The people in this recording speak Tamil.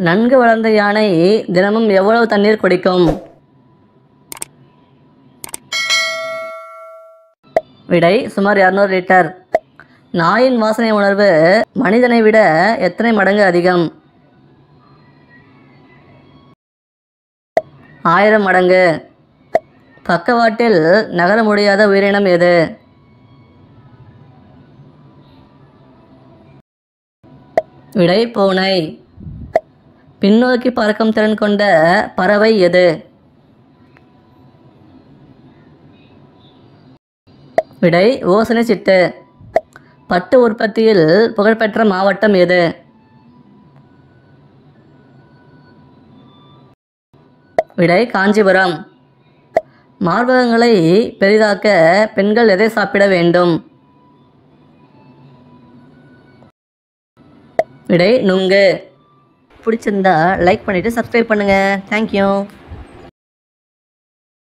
நன்கு வளர்ந்த யானை தினமும் எவ்வளவு தண்ணீர் குடிக்கும்? விடை சுமார் 200 லிட்டர். நாயின் வாசனை உணர்வு மனிதனை விட எத்தனை மடங்கு அதிகம்? 1000 மடங்கு. பக்கவாட்டில் நகர முடியாத உயிரினம் எது? விடை பூனை. பின்னோக்கி பறக்கும் திறன் கொண்ட பறவை எது? விடை ஓசனை சிட்டு. பட்டு உற்பத்தியில் புகழ்பெற்ற மாவட்டம் எது? விடை காஞ்சிபுரம். மார்பகங்களை பெரிதாக்க பெண்கள் எதை சாப்பிட வேண்டும்? விடை நுங்கு. பிடிச்சிருந்தா லைக் பண்ணிவிட்டு சப்ஸ்கிரைப் பண்ணுங்கள். தேங்க்யூ.